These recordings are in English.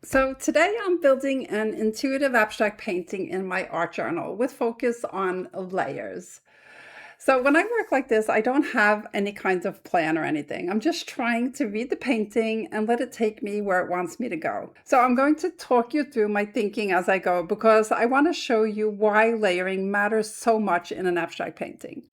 So today I'm building an intuitive abstract painting in my art journal with focus on layers. So when I work like this, I don't have any kind of plan or anything. I'm just trying to read the painting and let it take me where it wants me to go. So I'm going to talk you through my thinking as I go because I want to show you why layering matters so much in an abstract painting.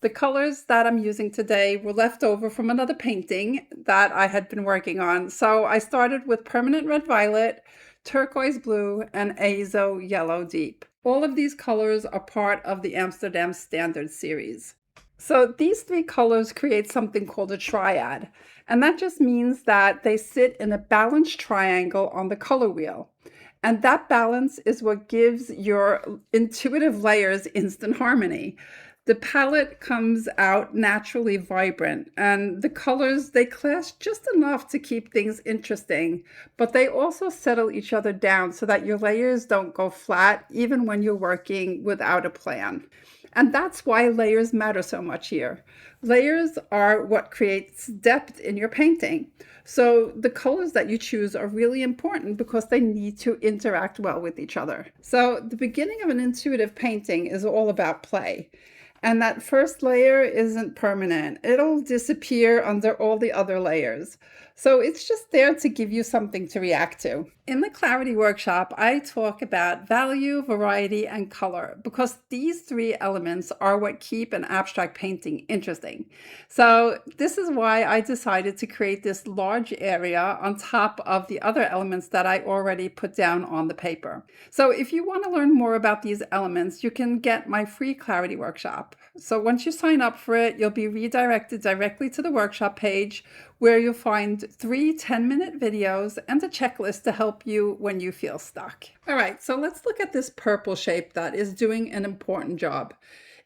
The colors that I'm using today were left over from another painting that I had been working on. So I started with permanent red violet, turquoise blue, and azo yellow deep. All of these colors are part of the Amsterdam Standard series. So these three colors create something called a triad. And that just means that they sit in a balanced triangle on the color wheel. And that balance is what gives your intuitive layers instant harmony. The palette comes out naturally vibrant, and the colors, they clash just enough to keep things interesting, but they also settle each other down so that your layers don't go flat even when you're working without a plan. And that's why layers matter so much here. Layers are what creates depth in your painting. So the colors that you choose are really important because they need to interact well with each other. So the beginning of an intuitive painting is all about play. And that first layer isn't permanent. It'll disappear under all the other layers. So it's just there to give you something to react to. In the clarity workshop, I talk about value, variety, and color because these three elements are what keep an abstract painting interesting. So this is why I decided to create this large area on top of the other elements that I already put down on the paper. So if you want to learn more about these elements, you can get my free clarity workshop. So once you sign up for it, you'll be redirected directly to the workshop page where you'll find 3 10-minute videos and a checklist to help you when you feel stuck. All right, so let's look at this purple shape that is doing an important job.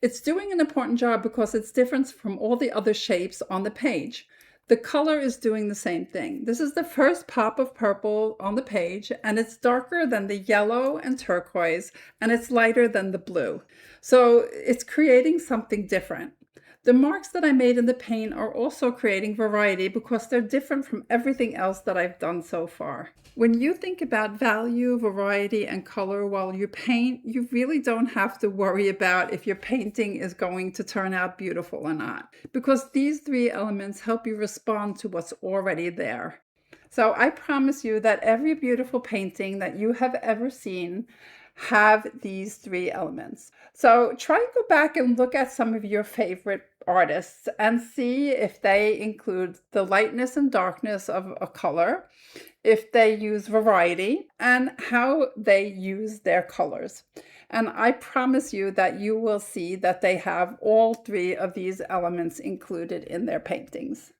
It's doing an important job because it's different from all the other shapes on the page. The color is doing the same thing. This is the first pop of purple on the page, and it's darker than the yellow and turquoise, and it's lighter than the blue. So it's creating something different. The marks that I made in the paint are also creating variety because they're different from everything else that I've done so far. When you think about value, variety, and color while you paint, you really don't have to worry about if your painting is going to turn out beautiful or not, because these three elements help you respond to what's already there. So I promise you that every beautiful painting that you have ever seen have these three elements. So try and go back and look at some of your favorite artists and see if they include the lightness and darkness of a color, if they use variety, and how they use their colors. And I promise you that you will see that they have all three of these elements included in their paintings.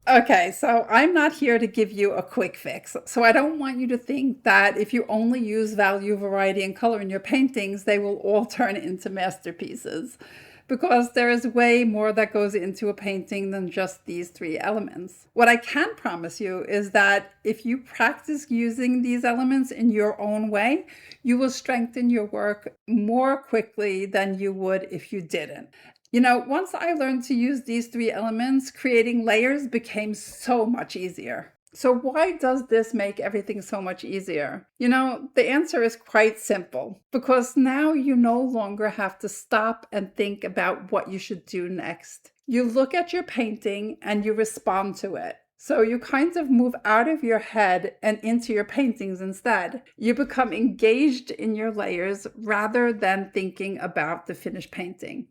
Okay, so I'm not here to give you a quick fix. So I don't want you to think that if you only use value, variety, and color in your paintings, they will all turn into masterpieces. Because there is way more that goes into a painting than just these three elements. What I can promise you is that if you practice using these elements in your own way, you will strengthen your work more quickly than you would if you didn't. You know, once I learned to use these three elements, creating layers became so much easier. So why does this make everything so much easier? You know, the answer is quite simple, because now you no longer have to stop and think about what you should do next. You look at your painting and you respond to it. So you kind of move out of your head and into your paintings instead. You become engaged in your layers rather than thinking about the finished painting.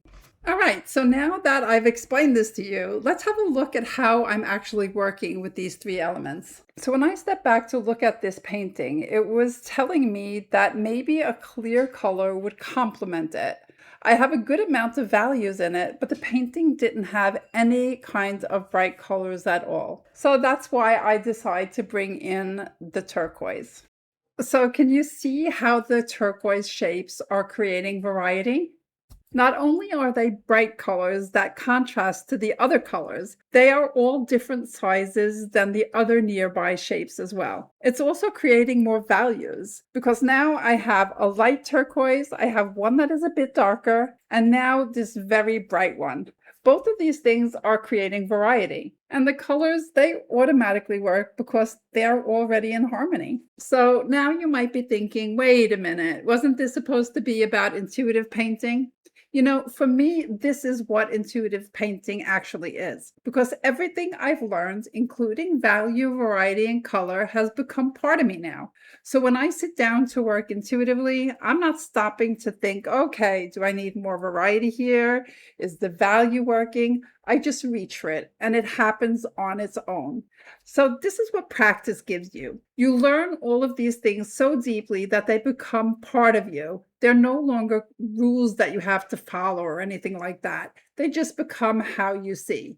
All right, so now that I've explained this to you, let's have a look at how I'm actually working with these three elements. So when I stepped back to look at this painting, it was telling me that maybe a clear color would complement it. I have a good amount of values in it, but the painting didn't have any kind of bright colors at all. So that's why I decided to bring in the turquoise. So can you see how the turquoise shapes are creating variety? Not only are they bright colors that contrast to the other colors, they are all different sizes than the other nearby shapes as well. It's also creating more values because now I have a light turquoise, I have one that is a bit darker, and now this very bright one. Both of these things are creating variety, and the colors, they automatically work because they're already in harmony. So now you might be thinking, wait a minute, wasn't this supposed to be about intuitive painting? For me, this is what intuitive painting actually is, because everything I've learned, including value, variety, and color, has become part of me now. So when I sit down to work intuitively, I'm not stopping to think, okay, do I need more variety here? Is the value working? I just reach for it and it happens on its own. So this is what practice gives you. You learn all of these things so deeply that they become part of you. They're no longer rules that you have to follow or anything like that. They just become how you see.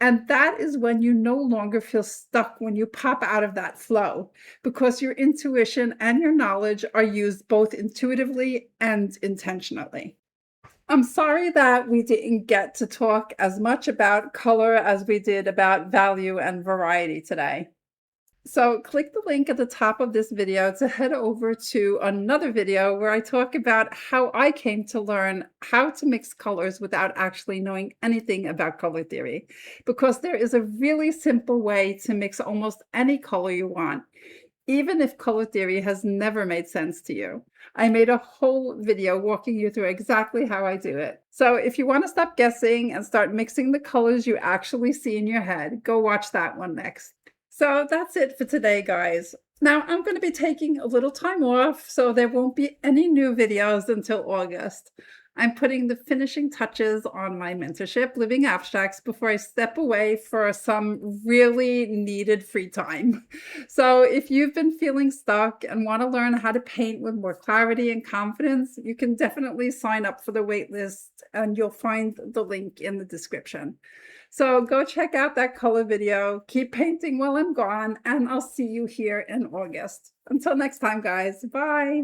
And that is when you no longer feel stuck when you pop out of that flow, because your intuition and your knowledge are used both intuitively and intentionally. I'm sorry that we didn't get to talk as much about color as we did about value and variety today. So click the link at the top of this video to head over to another video where I talk about how I came to learn how to mix colors without actually knowing anything about color theory, because there is a really simple way to mix almost any color you want, even if color theory has never made sense to you. I made a whole video walking you through exactly how I do it. So if you want to stop guessing and start mixing the colors you actually see in your head, go watch that one next. So that's it for today, guys. Now I'm going to be taking a little time off, so there won't be any new videos until August. I'm putting the finishing touches on my mentorship, Living Abstracts, before I step away for some really needed free time. So if you've been feeling stuck and want to learn how to paint with more clarity and confidence, you can definitely sign up for the waitlist, and you'll find the link in the description. So go check out that color video, keep painting while I'm gone, and I'll see you here in August. Until next time, guys, bye.